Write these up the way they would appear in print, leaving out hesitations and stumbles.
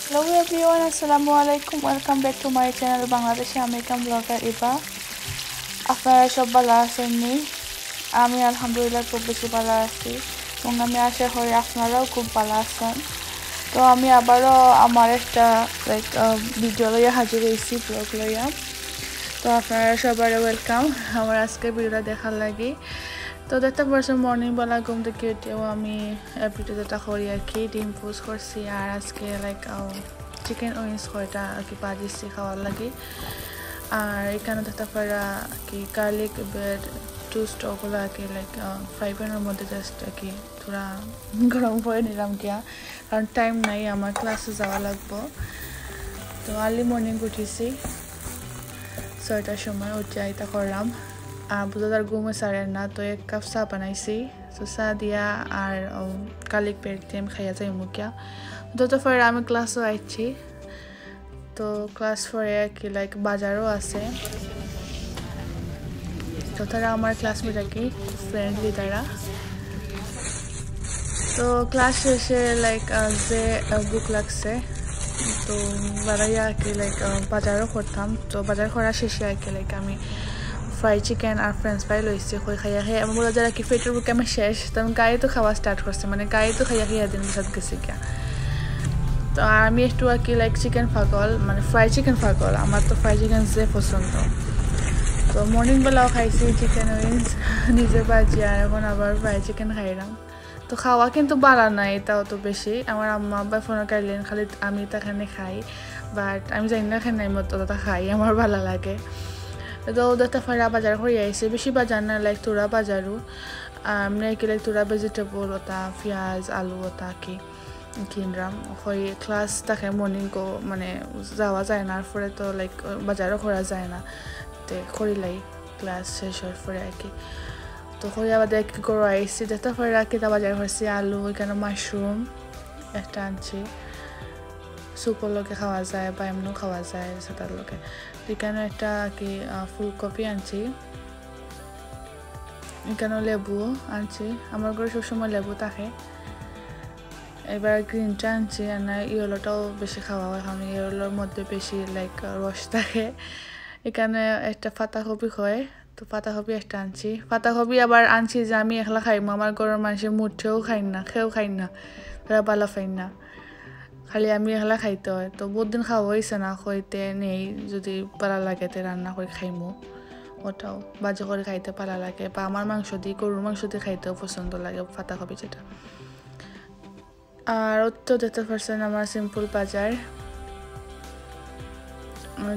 Hello everyone, Assalamualaikum. Welcome back to my channel Bangladeshi American Blogger Iba. আপনারা সব ভালো আছেন নি? আমি আলহামদুলিল্লাহ খুব বেশি ভালো আছি এবং আমি আশা করি আপনারাও খুব ভালো আছেন। তো আমি আবারও আমার একটা ভিডিও লইয়া হাজির হয়েছি, ব্লগ লইয়া। তো আপনারা সবাই ওয়েলকাম আমার আজকে ভিডিওটা দেখার লাগি। তো দেখতে পারছো মর্নিং বেলা ঘুম থেকে উঠেও আমি এভরিডে যেটা করি আর কি, ডিম পোস্ট করছি আর আজকে চিকেন উইংস কয়টা আর কি বাজিয়েছি খাওয়ার লাগে। আর এখানে দেখতে পারা কি গার্লিক ব্রেড টোস্ট ওগুলো আর কি ফ্রাই প্যানের মধ্যে জাস্ট আর কি থোড়া গরম করে নিলাম গিয়া, কারণ টাইম নাই, আমার ক্লাসে যাওয়া লাগবো। তো আর্লি মর্নিং উঠেছি 6টার সময়, উঠে আইতা করলাম। আর বুঝাদার ঘুমে সারে না, তো এক কাপ চা বানাইছি। তো চা দিয়া আর গার্লিক ব্রেড দিয়ে আমি খাইয়া যাই মুখিয়া। যত ফের আমি ক্লাসও আইছি। তো ক্লাস ফরে কি বাজারও আছে। তো তারা আমার ক্লাসমেট আর কি, ফ্রেন্ডলি তারা। তো ক্লাস শেষে যে বুক লাগছে, তো বাড়াইয়া আর কি বাজারও করতাম। তো বাজার করার শেষে আর কি আমি ফ্রাই চিকেন আর ফ্রেঞ্চ ফ্রাই লইছি, খাইয়া খাইয়া আমার বলা যায় কি পেটের বুকে আমি শেষ। তো আমি গাড়ি তো খাওয়া স্টার্ট করছি, মানে গাড়ি তো খাইয়া খাইয়া দিন সাথে গেছি গিয়া। তো আমি একটু আর কি চিকেন পাগল, মানে ফ্রাই চিকেন পাগল। আমার তো ফ্রাই চিকেন যে পছন্দ। তো মর্নিং বেলাও খাইছি চিকেন উইংস নিজে বাজি, আর এখন আবার ফ্রাই চিকেন খাইলাম। তো খাওয়া কিন্তু বাড়া নাই এটাও তো বেশি। আমার আম্মা আব্বা ফোনে কাইলেন, খালি আমি তাখানে খাই, বাট আমি জানি না খাই নাই মতো খাই, আমার ভালো লাগে। তো ওদের ফারা বাজার করে আইসে, বেশি বাজার না তোরা বাজারও আমি কি তোরা ভেজিটেবল ওটা পেঁয়াজ আলু ওটা কি কিনলাম। হয় ক্লাস তাকে মর্নিং মানে যাওয়া যায় না, আর পরে তো বাজারও করা যায় না, তো করিলাই ক্লাস শেষ হওয়ার পরে আর কি। তো করি আবার কি করে আইসি দেখতে ফারা কিতা বাজার করছি, আলু এখানে মাশরুম একটা আনছি, সুপের লোকে খাওয়া যায় বা এমনিও খাওয়া যায় সেটার লোকে। এখানে একটা কি ফুলকপি আনছি, এখানেও লেবু আনছি। আমার ঘরে সবসময় লেবু থাকে। এবার গ্রিনটা আনছি, আর না ইয়েলোটাও বেশি খাওয়া হয়, কারণ ইয়েলোর মধ্যে বেশি রস থাকে। এখানে একটা পাতাকপি হয়, তো পাতাকপি একটা আনছি। পাতাকপি আবার আনছি যে আমি একলা খাইমো, আমার ঘরের মানুষের মুঠেও খাই না, খেয়েও খাই না, তারা বালা খাই না, খালি আমি একলা খাইতে হয়। তো বহুত দিন খাওয়া হয়েছে না, হইতে নেই, যদি পালা লাগে তো রান্না করে খাইমো, ওটাও বাজে করে খাইতে পালা লাগে, বা আমার মাংস দিয়ে গরুর মাংস দিয়ে খাইতেও পছন্দ লাগে পাতাকপি যেটা। আর তো দেখতে পারছেন আমার সিম্পল বাজার,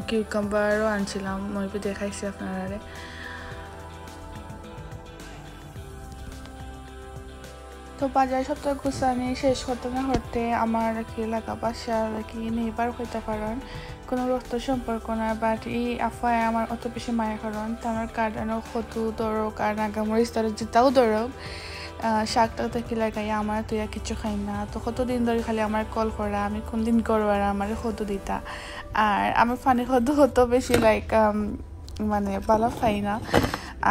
কিউকাম্বারও আনছিলাম, মই দেখাইছি আপনারা। তো বাজার সপ্তাহ গুছানি শেষ হতে না হতে আমার কি লাগা বাসার কি নেইবার হইতে পারেন, কোনো রক্ত সম্পর্ক না, বাট এই আফায় আমার অত বেশি মায়া কারণ আমার কাটানো কদু দরক আর নাগামরিচ তার যেটাও দরক শাকটা দেখি লাগাইয়া আমার তুই আর কিছু খাই না। তো কতদিন ধরে খালি আমার কল করা, আমি কোন দিন করবো আর আমার কদু দিতা। আর আমি ফানি কদু হতো বেশি মানে ভালো খাই না,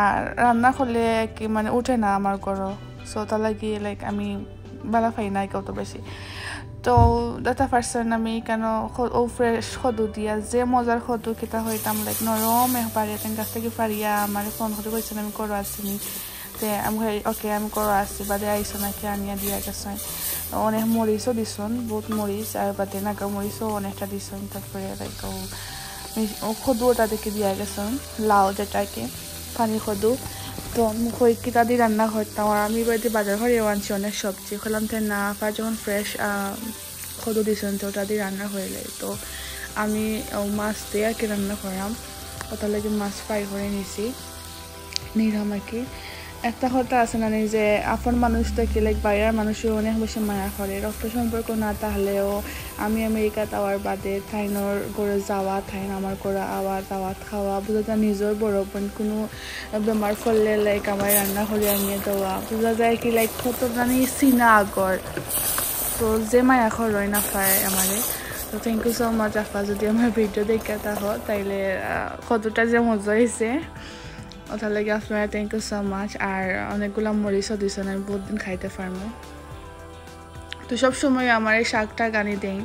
আর রান্না করলে কি মানে উঠে না আমার গরো। সো তার লাগি আমি ভালো খাই না কত বেশি। তো দেখা পারছেন আমি কেন ও ফ্রেশ সদু দিয়া যে মজার সদু কেটা হইতাম নরম একবারে গাছ থেকে ফারিয়া আমার ফোন করে কইছেন আমি করো আসিনি, তে আমি ওকে আমি করো আসছি বাদে আইসো নাকি আনিয়া দিয়া গেছেন। অনেক মরিচও দিছুন, বহুত মরিচ, আর বাদে নাগা মরিচও অনেকটা দিছুন। তারপরে ও সদু ওটা দেখে দিয়া গেছেন, লাউ যেটাকে পানি সদু। তো মুখই কিতা দিয়ে রান্না করতাম, আর আমি বাড়িতে বাজার ঘরেও আনছি অনেক সবজি খেলাম, তো না পার যখন ফ্রেশ সদু দিয়েছেন তো ওটা দিয়ে রান্না হইলে। তো আমি মাছ দিয়ে আর কি রান্না করলাম, ওটা লাগে মাছ ফ্রাই করে নিছি নিলাম আর কি। একটা কথা আছে না যে আপন মানুষ থেকে বাইরের মানুষও অনেক বেশি মায়া করে, রক্ত সম্পর্ক না তাহলেও আমি আমেরিকা যাওয়ার বাদে থাইনর করে যাওয়া, থাইন আমার করে আওয়া দাওয়াত খাওয়া, বোঝা যায় নিজের বড় বোন কোনো বেমার ফললে আমার রান্না করে আনিয়ে দেওয়া, বোঝা যায় কি কত জানি চিনা আগর। তো যে মায়া খরই না পায় আমারে। তো থ্যাংক ইউ সো মাচ আপা, যদি আমার ভিডিও দেখে থাকো তাইলে কতটা যে মজা হয়েছে ওটার লাগে আপনারা থ্যাংক ইউ সো মাচ। আর অনেকগুলো মরিচও দিয়েছেন, আমি বহুত দিন খাইতে পারবো। তো সব সময় আমার এই শাকটা আনি দেন,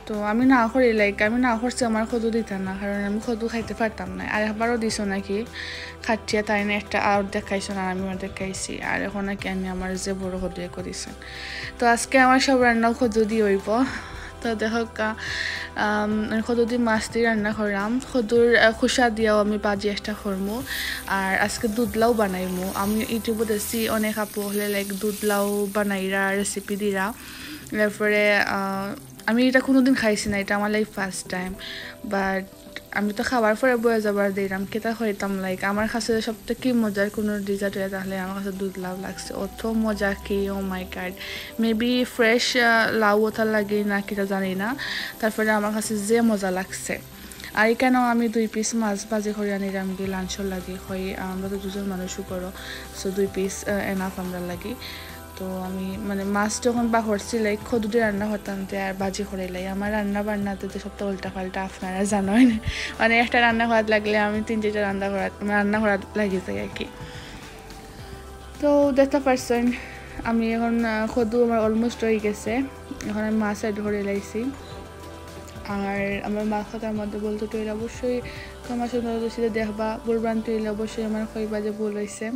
তো আমি না করি আমি না করছি আমার খদু দিতাম না, কারণ আমি খদু খাইতে পারতাম না। আর একবারও দিছো নাকি খাচ্ছিয়া তাই না একটা আর দেখাইছো না, আমি দেখাইছি। আর এখন নাকি আমি আমার যে বড় খদুয়ে করেছেন। তো আজকে আমার সব রান্নাও খদু দিয়ে হইব। তো দেখো খদু দিয়ে মাছ দিয়ে রান্না করলাম, খদুর খোসা দিয়েও আমি বাজি একটা করমু। আর আজকে দুধলাও বানাইমু। আমি ইউটিউবে দেখছি অনেক আপু হলে দুধলাও বানাইরা রেসিপি দিরা। তারপরে আমি এটা কোনোদিন খাইছি না, এটা আমার ফার্স্ট টাইম। বাট আমি তো খাবার পরে বয়ে যাবার দিলাম কেটা হইতাম আমার কাছে সবথেকে কি মজার কোনো ডিজার্ট হয়ে তাহলে আমার কাছে দুধ লাউ লাগছে। অত মজা কি, ও মাই গড। মেবি ফ্রেশ লাউ ওঠার লাগে না কিটা জানি না, তারপরে আমার কাছে যে মজা লাগছে। আর এখানেও আমি 2 পিস মাছ ভাজি করে আনিলাম কি লাঞ্চর লাগে হয়, আমরা তো 2জন মানুষও করো, সো 2 পিস এনাফ আমরা লাগি। তো আমি মানে মাছ যখন বা করছি খদু দিয়ে রান্না করতাম আর বাজি করে আমার রান্না বান্নাতে তো সবটা উল্টা পাল্টা, আপনারা জানেন। মানে একটা রান্না করার লাগলে আমি 3-4টা রান্না করার লাগে যাই আর কি। তো দেখতে পারছেন আমি এখন খদু আমার অলমোস্ট হয়ে গেছে, এখন আমি মাছ অ্যাড করে লাইছি। আর আমার মা কথার মধ্যে বলতো তুই অবশ্যই ক্ষমা সুন্দর দোষীতে দেখবা, বলবান তুই অবশ্যই আমার কইবা যে ভুল হয়েছে।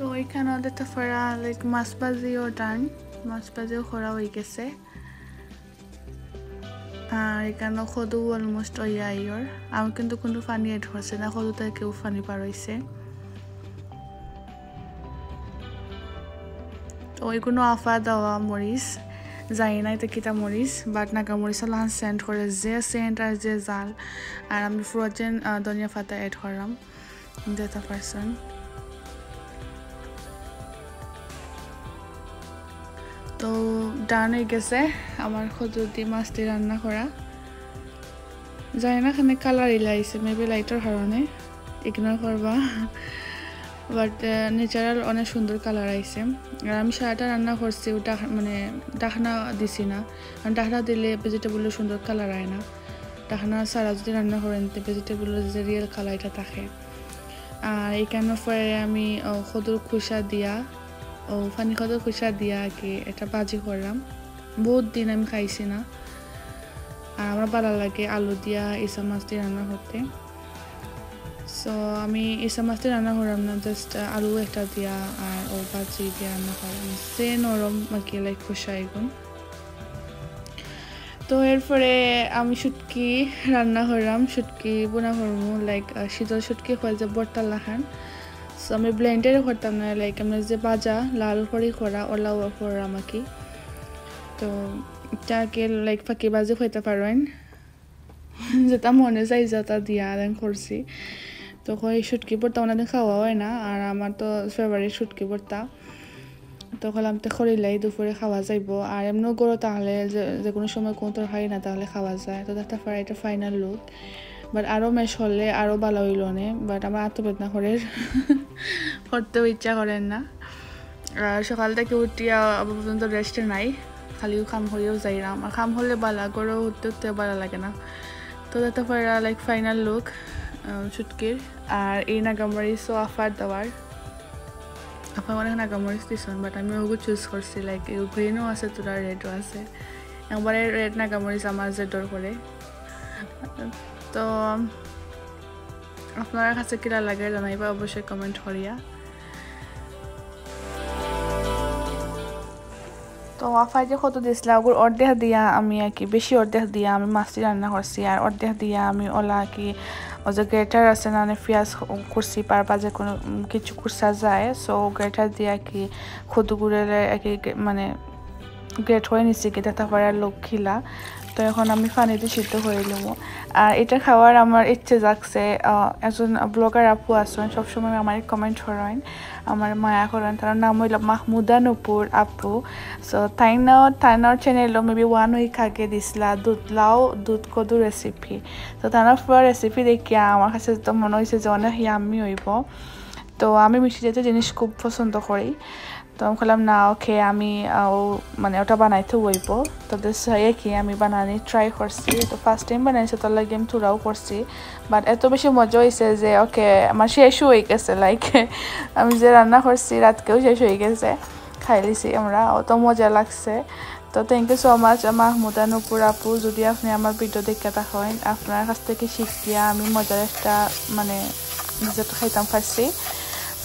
তো ওইখানে দেখতে পারা মাছ ভাজিও ডান, মাছ ভাজিও করা হয়ে গেছে। আর এখানে খদু অলমোস্ট হইয়া আইয়র, আমি কিন্তু কোনো পানি এড করছে না, খদুতে কেউ পানি পার হয়েছে। তো ওইগুলো আফা দেওয়া মরিচ যাই না এটা কিটা মরিচ, বাট নাগা মরিচ লাহান সেন্ট করে যে সেন্ট আর যে জাল। আর আমি ফ্রোজেন ধনিয়া পাতা এড করলাম, দেখতে পারছেন। তো ডান হয়ে গেছে আমার খদু দিয়ে মাছ দিয়ে রান্না করা। জানি না এখানে কালার ইলাইছে, মেবি লাইটের কারণে, ইগনোর করবা। বাট ন্যাচারাল অনেক সুন্দর কালার আইছে। আর আমি সারাটা রান্না করছি ওটা মানে ডাকনা দিছি না, কারণ ডাকনা দিলে ভেজিটেবলের সুন্দর কালার আয় না। ডাকনা সারা যদি রান্না করেন তো ভেজিটেবলের যে রিয়েল কালারটা থাকে। আর এইখানে পরে আমি খদুর খোসা দিয়া ফানি খদুর খোসা দিয়া আর কি এটা ভাজি করলাম। বহুত দিন আমি খাইছি না, আর আমার ভালো লাগে আলু দিয়া ইসা মাছ দিয়ে রান্না করতে। সো আমি ইসা মাছ দিয়ে রান্না করলাম না, জাস্ট আলু একটা দিয়া আর ভাজি দিয়ে রান্না করলাম, সে নরম আর কি খোসা এগুন। তো এরপরে আমি শুটকি রান্না করলাম, শুটকি বোনা করবো শীতল শুটকি হয় যে বর্তার লাখান। সো আমি ব্লেন্ডারে করতাম না, আমি যে ভাজা লাল করে করা ওলাও করলাম আর কি। তো এটাকে ফাঁকি বাজি হইতে পারেন, যেটা মনে চাই যেটা দিয়া করছি। তো শুটকি ভর্তা ওনাদের খাওয়া হয় না, আর আমার তো ফেভারিট শুটকি ভর্তা। তো হলাম তো খরিলাই দুপুরে খাওয়া যাইব। আর এমনিও গরো তাহলে যে কোনো সময় কোনো তরকারি না তাহলে খাওয়া যায়। তো একটা এটা ফাইনাল লুক, বাট আরও মেশ হলে আরও ভালো হইল নে, বাট আমার আত্মবেদনা করে করতেও ইচ্ছা করেন না। আর সকাল থেকে উঠিয়া আবার পর্যন্ত রেস্টে নাই, খালিও খাম হলেও যাইলাম। আর খাম হলে বালা গরো উঠতে উঠতে ভালো লাগে না। তো একটা ফাইনাল লুক শুটকির। আর এই নাগামরিচও আফার দেওয়ার, আপনার অনেক নাগামরিচ দিচ্ছেন, বাট আমি ওগুলো চুজ করছি গ্রিনও আছে তোরা রেডও আছে। একবারে রেড নাগামরিচ আমার যে ডর করে। তো আপনার কাছে কিরা লাগে জানাইবা অবশ্যই কমেন্ট করিয়া। তো আফাই যে কত দিয়েছিল ওগুলো অর্ধেক দিয়া আমি আর কি, বেশি অর্ধেক দিয়া আমি মাছটি রান্না করছি, আর অর্ধেক দিয়া আমি ওলা কি ও যে গ্রেটার আছে না পেঁয়াজ করছি পারবা যে কোনো কিছু কুরসা যায়। সো গ্রেটার দিয়ে আর কি খুদুগুড়ে আর কি মানে গ্রেট হয়ে নিচ্ছি কি দেখতে পারে লোক খিলা। তো এখন আমি পানিতে সিদ্ধ করে নেব। আর এটা খাওয়ার আমার ইচ্ছে জাগছে। একজন ব্লগার আপু আসেন, সবসময় আমার কমেন্ট করেন, আমার মায়া করেন, তার নাম হইল মাহমুদা নুপুর আপু। সো তাইনার চ্যানেলও মেবি 1 উইক আগে দিছিলা দুধলাও দুধ কদু রেসিপি। তো তার পুরো রেসিপি দেখিয়া আমার কাছে তো মনে হয়েছে যে অনেক ইয়াম্মি হইব। তো আমি মিষ্টি জাতীয় জিনিস খুব পছন্দ করি। তো আমি বললাম না ওকে আমি মানে ওটা বানাইতে হইব তো কি আমি বানানি ট্রাই করছি তো ফার্স্ট টাইম বানাইছি তো লাগে আমি থোড়াও করছি বাট এত বেশি মজা হয়েছে যে ওকে আমার শেষ হয়ে গেছে লাইক আমি যে রান্না করছি রাতকেও শেষ হয়ে গেছে খাই লিছি আমরা অত মজা লাগছে তো thank you so much Mahmuda Nupur আপু যদি আপনি আমার ভিডিও দেখে থাকেন আপনার কাছ থেকে শিখিয়া আমি মজার একটা মানে নিজেটা খাইতাম পারছি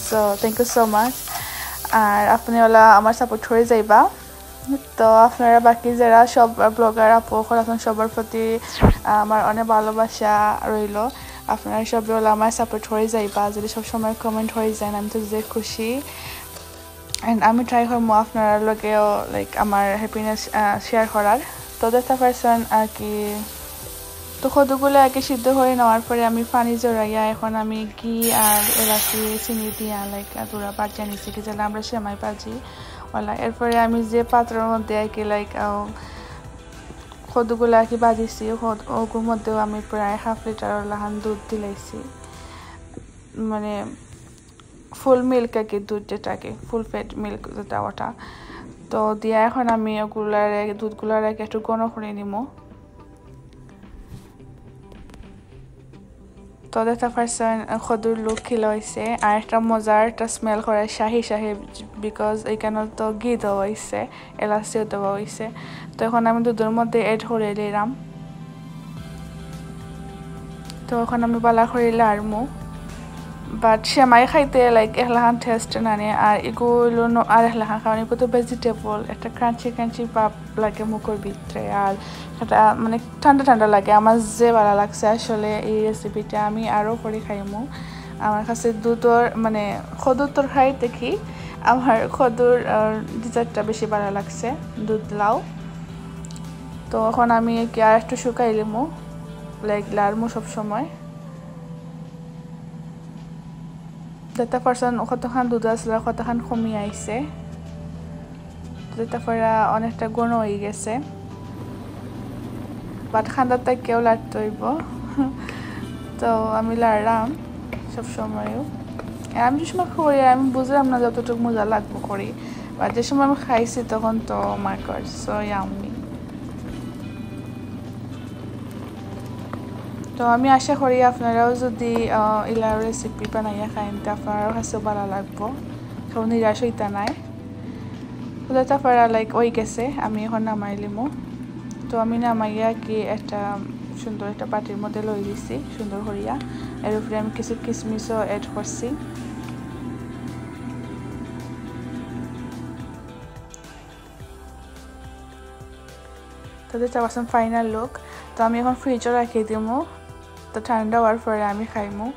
so thank you so much আর আপনি ওলা আমার সাপোর্ট করে যাইবা তো আপনারা বাকি যারা সব ব্লগার আপু এখন সবার প্রতি আমার অনেক ভালোবাসা রইল আপনারা সবাই ওলা আমার সাপোর্ট হয়ে যাইবা যদি সবসময় কমেন্ট হয়ে যায় আমি তো যে খুশি অ্যান্ড আমি ট্রাই করবো আপনার লগেও লাইক আমার হ্যাপিনেস শেয়ার করার তো দেখতে পারছেন আর কি তো কতগুলো আগে সিদ্ধ হয়ে নেওয়ার পরে আমি পানি জড়াইয়া এখন আমি ঘি আর এলাচি চিনি দিয়া লাইক দুরা বাজা নিচ্ছি কি যেন আমরা সেমাই ভাজি ওলা এরপরে আমি যে পাত্রের মধ্যে আর কি লাইক কতগুলো আর কি বাজিছি ওগুলোর মধ্যেও আমি প্রায় 1/2 লিটার লাহান দুধ দিলাইছি মানে ফুল মিল্ক আর কি দুধ যেটাকে ফুল ফ্যাট মিল্ক যেটা ওটা তো দিয়া এখন আমি ওগুলার দুধগুলার একটু ঘন করে নিব তো দেখতে পারছেন খদুর লুক খিলা হয়েছে আর একটা মজার একটা স্মেল করে শাহি শাহি বিকজ এখানে তো ঘি দেওয়া হয়েছে এলাচিও দেওয়া হয়েছে তো এখন আমি দুধের মধ্যে এড করে দিলাম তো এখন আমি বালা করে লাড়মু বাট সেমাই খাইতে লাইক এলাহান টেস্ট নানে আর এগুলো আর এলাহান কারণ এগুলো তো ভেজিটেবল একটা ক্রাঞ্চি ক্রাঞ্চি ভাব লাগে মুখের ভিতরে আর এটা মানে ঠান্ডা ঠান্ডা লাগে আমার যে ভালো লাগছে আসলে এই রেসিপিটা আমি আরও করে খাইমু আমার কাছে দুধর মানে খদুর তোর খাই দেখি আমার খদুর ডিজার্টটা বেশি ভালো লাগছে দুধ লাউ তো এখন আমি কি আর একটু শুকাইলিমু লাইক লাড়মু সবসময় দেখতে পারছেন কতখান দুধ আসলে কতখান কমি আইছে দেখতে পারা অনেকটা ঘন হয়ে গেছে বাট খান্দাতে কেউ লাড়তে হইব তো আমি লাড়লাম সবসময়ও আমি যে সময় করি আমি বুঝলাম না যতটুকু মজা লাগবো করি বা যে সময় আমি খাইছি তখন তো মাই গড সো ইয়াম্মি তো আমি আশা করি আপনারাও যদি ইলার রেসিপি বানাইয়া খাইন তো আপনারাও কাছে ভালো লাগবো কারণ নিরাশ হইতা নাই তো তারপরে লাইক ওই গেছে আমি এখন নামাই লিমো তো আমি নামাইয়া কি একটা সুন্দর একটা বাটির মধ্যে লই দিছি সুন্দর করিয়া এর উপরে আমি কিছু কিশমিশও অ্যাড করছি তো দেখতে পাচ্ছেন ফাইনাল লুক তো আমি এখন ফ্রিজে রাখি দিমু তো ঠান্ডা হওয়ার পরে আমি খাইমু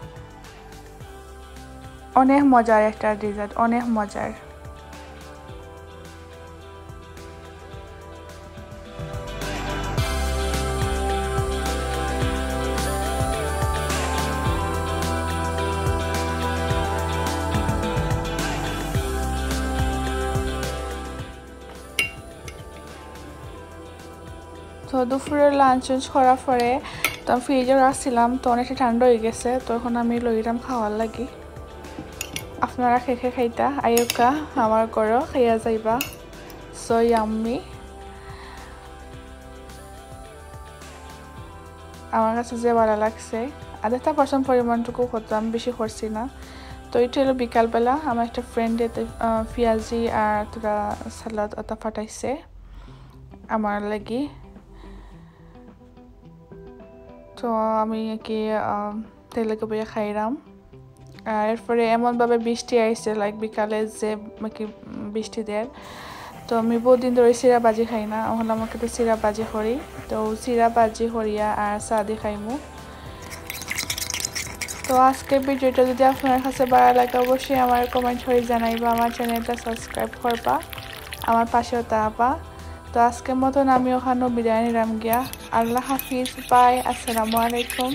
অনেক মজার একটা ডেজার্ট অনেক মজার তো দুপুরের লাঞ্চ করার পরে তো আমি ফ্রিজে রাখছিলাম তো অনেকটা ঠান্ডা হয়ে গেছে তো এখন আমি লইলাম খাওয়ার লাগি আপনারা খেয়ে খাইতা আয়ুকা আমার ঘরও খাইয়া যাইবা সো ইয়াম্মি আমার কাছে যে ভালো লাগছে আর একটা পার্সেন্ট পরিমাণটুকু হতো আমি বেশি করছি না তো এটা হলো বিকালবেলা আমার একটা ফ্রেন্ড এতে পেঁয়াজি আর তোরা সালাদ ওটা ফাটাইছে আমার লাগি তো আমি কি তেলেকে বইয়া খাইলাম আর এরপরে এমনভাবে বৃষ্টি আইছে লাইক বিকালে যে কি বৃষ্টি দেয় তো আমি বহুদিন ধরে চিরা বাজি খাই না এখন আমাকে তো চিরা বাজি করি তো চিরা বাজি করিয়া আর চা দিয়ে খাইমু তো আজকের ভিডিওটা যদি আপনার কাছে ভালো লাগে অবশ্যই আমার কমেন্ট করে জানাইবা আমার চ্যানেলটা সাবস্ক্রাইব করবা আমার পাশেও থাকবা তো আজকের মতন আমি ওখানে বিদায় নিলাম গিয়া আল্লাহ হাফিজ বাই আসসালামু আলাইকুম